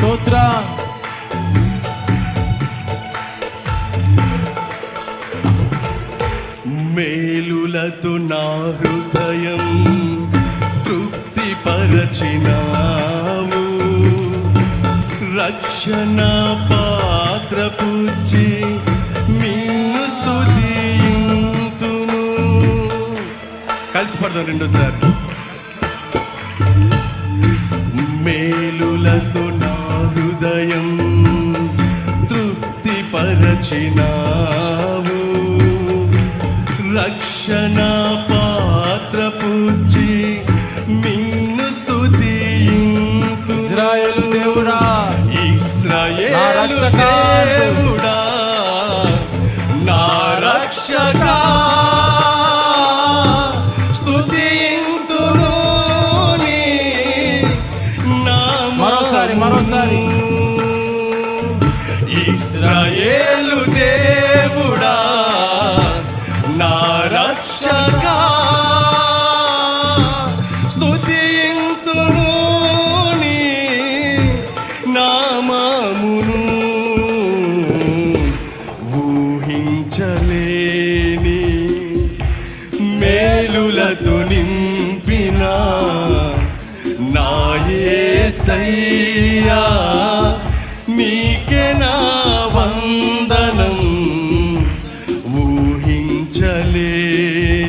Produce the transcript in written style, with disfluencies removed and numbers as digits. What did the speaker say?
స్తోత్ర. మేలులతో నా హృదయం తృప్తి పరచినావు, రక్షణ పాత్ర పూజి నిన్ను స్తుతింతును. కలిసి పడదాం రెండోసారి. మేలులతో నా హృదయం తృప్తి పరచినావు, రక్షణ పాత్ర పూజి నిన్ను స్తుతింతును. ఇశ్రాయేలు దేవుడా, ఇశ్రాయేలు దేవుడా, నా రక్షకా, స్తుతింతును నీ నామమును. మరోసారి ఇశ్రాయేలు దేవుడా, నా రక్షకా, స్తుతింతును నీ నామమును. ఊహించలేని మేలులతో నింపిన నా యేసయ్యా,